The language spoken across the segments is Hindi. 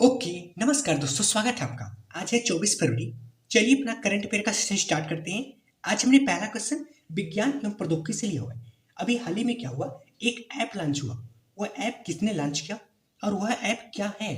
ओके। नमस्कार दोस्तों, स्वागत है आपका। आज है 24 फरवरी। चलिए अपना करंट अफेयर का सेशन स्टार्ट करते हैं। आज हमने पहला क्वेश्चन विज्ञान एवं प्रौद्योगिकी से लिया हुआ है। अभी हाल ही में क्या हुआ, एक ऐप लॉन्च हुआ। वह ऐप किसने लॉन्च किया और वह ऐप क्या है,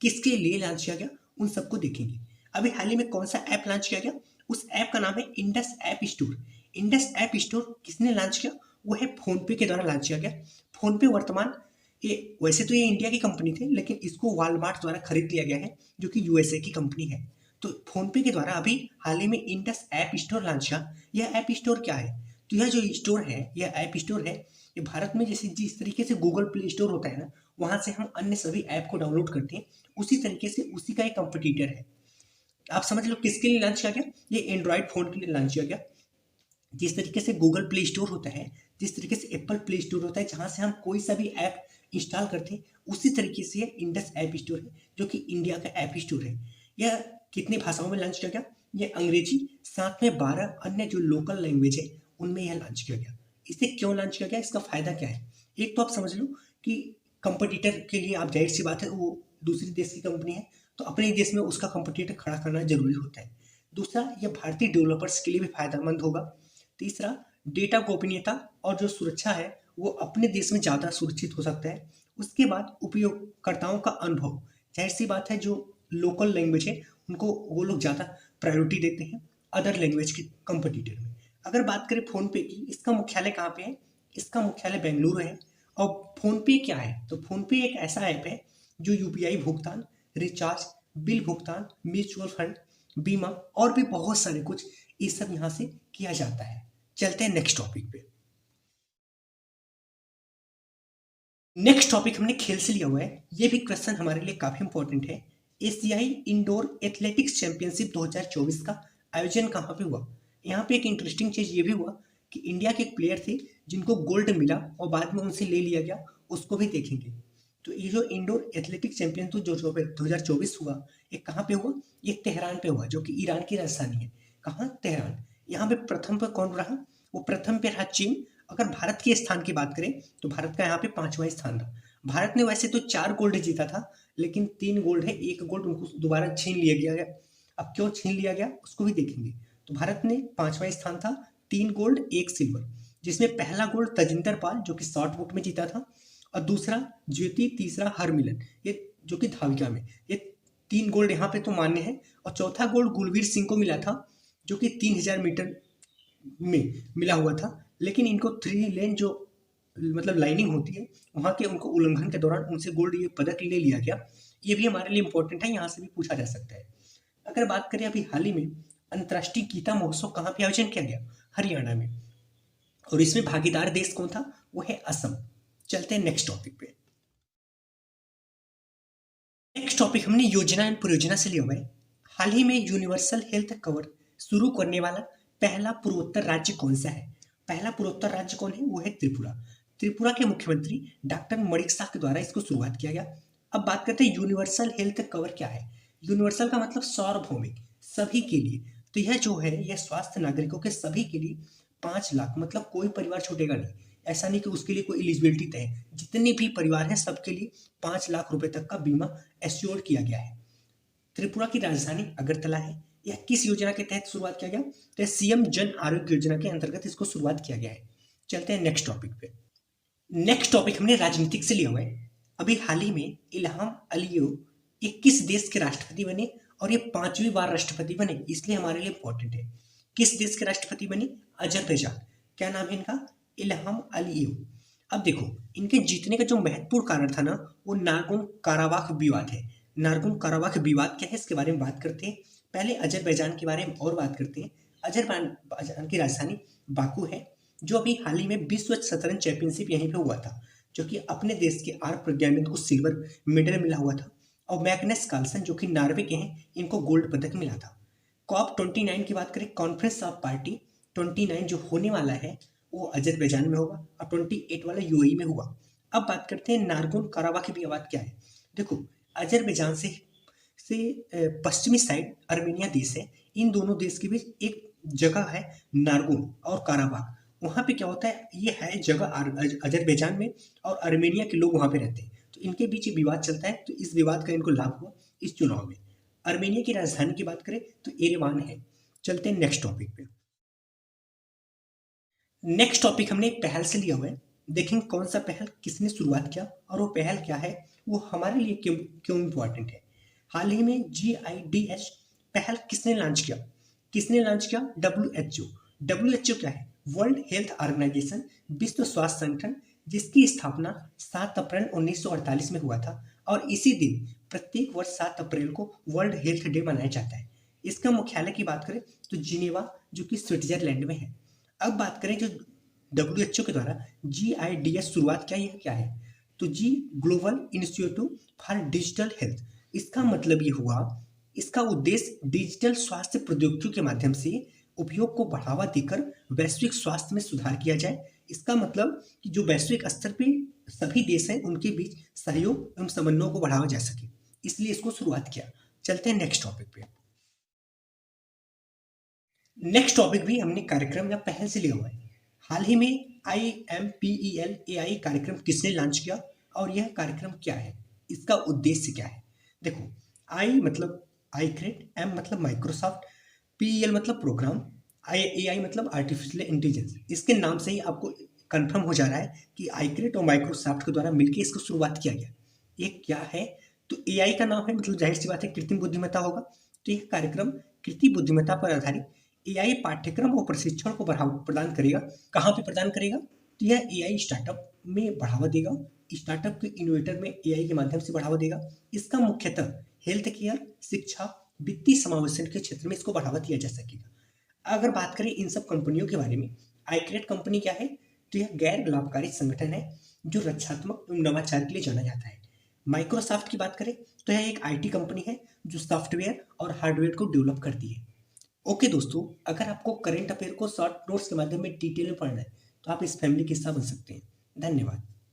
किसके लिए लॉन्च किया गया, उन सबको देखेंगे। अभी हाल ही में कौन सा ऐप लॉन्च किया गया, उस ऐप का नाम है Indus app store. Indus app store किसने लॉन्च किया, वो है फोनपे के द्वारा लॉन्च किया गया। फोनपे वर्तमान ये वैसे तो ये इंडिया की कंपनी थी, लेकिन इसको वॉलमार्ट द्वारा खरीद लिया गया है, जो कि यूएसए की कंपनी है। तो फोनपे के द्वारा अभी हाल ही में इंडस ऐप स्टोर लॉन्च किया। यह ऐप स्टोर क्या है, तो यह जो स्टोर है, यह ऐप स्टोर है, ये भारत में जैसे जिस तरीके से गूगल प्ले स्टोर होता है ना, वहां से हम अन्य सभी ऐप को डाउनलोड करते हैं, उसी तरीके से उसी का एक कंपटीटर है। आप समझ लो किसके लिए लॉन्च किया गया, ये एंड्रॉइड फोन के लिए लॉन्च किया गया। जिस तरीके से गूगल प्ले स्टोर होता है, जिस तरीके से एप्पल प्ले स्टोर होता है, जहां से हम कोई सा भी ऐप इंस्टॉल करते हैं, उसी तरीके से ये इंडस ऐप स्टोर है, जो कि इंडिया का ऐप स्टोर है। यह कितनी भाषाओं में लॉन्च किया गया, ये अंग्रेजी, साथ में 12 अन्य जो लोकल लैंग्वेज है उनमें यह लॉन्च किया गया। इसे क्यों लॉन्च किया गया, इसका फायदा क्या है। एक तो आप समझ लो कि कंपटीटर के लिए आप, जाहिर सी बात है, वो दूसरे देश की कंपनी है, तो अपने देश में उसका कंपटीटर खड़ा करना जरूरी होता है। दूसरा, यह भारतीय डेवलपर्स के लिए भी फायदेमंद होगा। तीसरा, डेटा गोपनीयता और जो सुरक्षा है वो अपने देश में ज़्यादा सुरक्षित हो सकता है। उसके बाद उपयोगकर्ताओं का अनुभव, जाहिर सी बात है, जो लोकल लैंग्वेज है उनको वो लोग ज़्यादा प्रायोरिटी देते हैं अदर लैंग्वेज के कंपटीटर में। अगर बात करें फ़ोनपे की, इसका मुख्यालय कहाँ पे है, इसका मुख्यालय बेंगलुरु है। और फ़ोनपे क्या है, तो फ़ोनपे एक ऐसा ऐप है जो यूपीआई भुगतान, रिचार्ज, बिल भुगतान, म्यूचुअल फंड, बीमा और भी बहुत सारे कुछ, ये सब यहाँ से किया जाता है। चलते हैं नेक्स्ट टॉपिक पे। नेक्स्ट टॉपिक हमने खेल से लिया हुआ है। ये भी क्वेश्चन हमारे लिए काफी इंपॉर्टेंट है। एशियाई इंडोर एथलेटिक्स चैंपियनशिप 2024 का आयोजन कहाँ पे हुआ। यहाँ पे एक इंटरेस्टिंग चीज ये भी हुआ कि इंडिया के एक प्लेयर थे जिनको गोल्ड मिला और बाद में उनसे ले लिया गया, उसको भी देखेंगे। तो ये जो इंडोर एथलेटिक्स चैंपियन जो 2024 हुआ, ये कहाँ पे हुआ, ये तेहरान पे हुआ, जो कि ईरान की राजधानी है। कहाँ, तेहरान। यहाँ पे प्रथम पे कौन रहा, वो प्रथम पे रहा चीन। अगर भारत के स्थान की बात करें तो भारत का यहाँ पे 5वां स्थान था। भारत ने वैसे तो 4 गोल्ड जीता था, लेकिन 3 गोल्ड है, 1 गोल्ड उनको दोबारा छीन लिया गया। अब क्यों छीन लिया गया उसको भी देखेंगे। तो भारत ने 5वां स्थान था, 3 गोल्ड 1 सिल्वर, जिसमें पहला गोल्ड तजिंदर पाल जो कि शॉर्ट पुट में जीता था, और दूसरा ज्योति, तीसरा हरमिलन, ये जो कि धाविका में। ये 3 गोल्ड यहाँ पे तो मान्य है। और चौथा गोल्ड गुलवीर सिंह को मिला था, जो कि 3000 मीटर में मिला हुआ था। लेकिन इनको 3 लेन जो मतलब लाइनिंग होती है, वहाँ के उनको उल्लंघन के दौरान उनसे गोल्ड ये पदक ले लिया गया। ये भी हमारे लिए इंपॉर्टेंट है, यहाँ से भी पूछा जा सकता है। अगर बात करें अभी हाल ही में अंतर्राष्ट्रीय गीता महोत्सव कहाँ पे आयोजन किया गया, हरियाणा में। और इसमें भागीदार देश कौन था, वो है असम। चलते हैं नेक्स्ट टॉपिक पे। नेक्स्ट टॉपिक हमने योजना एंड परियोजना से लिया हुआ है। हाल ही में यूनिवर्सल हेल्थ कवर शुरू करने वाला पहला पूर्वोत्तर राज्य कौन सा है। पहला पूर्वोत्तर राज्य कौन है, वो है त्रिपुरा। त्रिपुरा के मुख्यमंत्री डॉक्टर मणिक शाह के द्वारा इसको शुरुआत किया गया। अब बात करते हैं यूनिवर्सल हेल्थ कवर क्या है। यूनिवर्सल का मतलब सार्वभौमिक, सभी के लिए। तो यह जो है, यह स्वास्थ्य नागरिकों के सभी के लिए 5 लाख, मतलब कोई परिवार छूटेगा नहीं। ऐसा नहीं कि उसके लिए कोई एलिजिबिलिटी तय है, जितने भी परिवार हैं सबके लिए 5 लाख रुपए तक का बीमा एश्योर किया गया है। त्रिपुरा की राजधानी अगरतला है। यह किस योजना के तहत शुरुआत किया गया, तो सीएम जन आरोग्य योजना के अंतर्गत इसको शुरुआत किया गया है। चलते हैं नेक्स्ट टॉपिक पे। नेक्स्ट टॉपिक हमने राजनीतिक से लिया हुआ है। अभी हाल ही में इल्हाम अलीयव ये किस देश के राष्ट्रपति बने, और ये 5वीं बार राष्ट्रपति बने, इसलिए हमारे लिए इंपॉर्टेंट है। किस देश के राष्ट्रपति बने, अजरबैजान। क्या नाम है इनका, इल्हाम अलीयव। अब देखो, इनके जीतने का जो महत्वपूर्ण कारण था ना, वो नागोर्नो काराबाख विवाद है। नागोर्नो काराबाख विवाद क्या है, इसके बारे में बात करते हैं। पहले अजरबैजान के बारे में और बात करते हैं। अजरबैजान की राजधानी बाकू है, जो अभी हाल ही में विश्व शतरंज चैंपियनशिप यहीं पे हुआ था, जो कि अपने देश के आर प्रज्ञानंद को सिल्वर मेडल मिला हुआ था। और मैग्नस कार्लसन जो कि नॉर्वे के हैं, इनको गोल्ड पदक मिला था। कॉप 29 की बात करें, कॉन्फ्रेंस ऑफ पार्टी 29 जो होने वाला है वो अजरबैजान में होगा, और 28 वाला यूएई में हुआ। अब बात करते हैं नारगोन काराबाख की बात क्या है। देखो, अजरबैजान से पश्चिमी साइड अर्मेनिया देश है। इन दोनों देश के बीच एक जगह है नारगोन और काराबाख। वहाँ पे क्या होता है, ये है जगह अजरबैजान में, और अर्मेनिया के लोग वहाँ पे रहते हैं। तो इनके बीच ये विवाद चलता है, तो इस विवाद का इनको लाभ हुआ इस चुनाव में। अर्मेनिया की राजधानी की बात करें तो एरेवान है। चलते हैं नेक्स्ट टॉपिक पे। नेक्स्ट टॉपिक हमने एक पहल से लिया हुआ है। देखेंगे कौन सा पहल किसने शुरुआत किया और वो पहल क्या है, वो हमारे लिए क्यों क्यों इम्पोर्टेंट है। हाल ही में GIDS पहल किसने लॉन्च किया? किसने लॉन्च किया? WHO। WHO क्या है? वर्ल्ड हेल्थ ऑर्गेनाइजेशन, विश्व स्वास्थ्य संगठन, जिसकी स्थापना 7 अप्रैल 1948 में हुआ था और इसी दिन प्रत्येक वर्ष 7 अप्रैल को वर्ल्ड हेल्थ डे मनाया जाता है। इसका मुख्यालय की बात करें तो जिनेवा, जो कि स्विट्जरलैंड में है। अब बात करें जो WHO के द्वारा GIDS शुरुआत क्या, यह क्या है? तो जी global institute for digital health. इसका मतलब ये हुआ, इसका उद्देश्य डिजिटल स्वास्थ्य प्रौद्योगिकियों के माध्यम से उपयोग को बढ़ावा देकर वैश्विक स्वास्थ्य में सुधार किया जाए। इसका मतलब कि जो वैश्विक स्तर पे सभी देश हैं उनके बीच सहयोग एवं समन्वय को बढ़ावा जा सके, इसलिए इसको शुरुआत किया। चलते हैं नेक्स्ट टॉपिक पे। नेक्स्ट टॉपिक भी हमने कार्यक्रम या पहल से लिया हुआ है। हाल ही में IMPEL AI कार्यक्रम किसने लॉन्च किया और यह कार्यक्रम क्या है, इसका उद्देश्य क्या है? देखो, आई मतलब आई क्रेट, एम मतलब माइक्रोसॉफ्ट, PEL मतलब प्रोग्राम, AI मतलब आर्टिफिशियल इंटेलिजेंस। इसके नाम से ही आपको कंफर्म हो जा रहा है कि आई क्रेट और माइक्रोसॉफ्ट के द्वारा मिलकर इसको शुरुआत किया गया। ये क्या है? तो AI का नाम है, मतलब जाहिर सी बात है कृत्रिम बुद्धिमत्ता होगा। तो यह कार्यक्रम कृत्रिम बुद्धिमत्ता पर आधारित AI पाठ्यक्रम और प्रशिक्षण को बढ़ावा प्रदान करेगा। कहाँ पे प्रदान करेगा? तो यह AI स्टार्टअप में बढ़ावा देगा, स्टार्टअप के इनोवेटर में AI के माध्यम से बढ़ावा देगा। इसका मुख्यतः हेल्थ केयर, शिक्षा, वित्तीय समावेशन के क्षेत्र में इसको बढ़ावा दिया जा सकेगा। अगर बात करें इन सब कंपनियों के बारे में, आईक्रेट कंपनी क्या है? तो यह गैर लाभकारी संगठन है जो रक्षात्मक एवं नवाचार के लिए जाना जाता है। माइक्रोसॉफ्ट की बात करें तो यह एक IT कंपनी है जो सॉफ्टवेयर और हार्डवेयर को डेवलप करती है। ओके दोस्तों, अगर आपको करंट अफेयर को शॉर्ट नोट्स के माध्यम में डिटेल में पढ़ना है तो आप इस फैमिली के हिस्सा बन सकते हैं। धन्यवाद।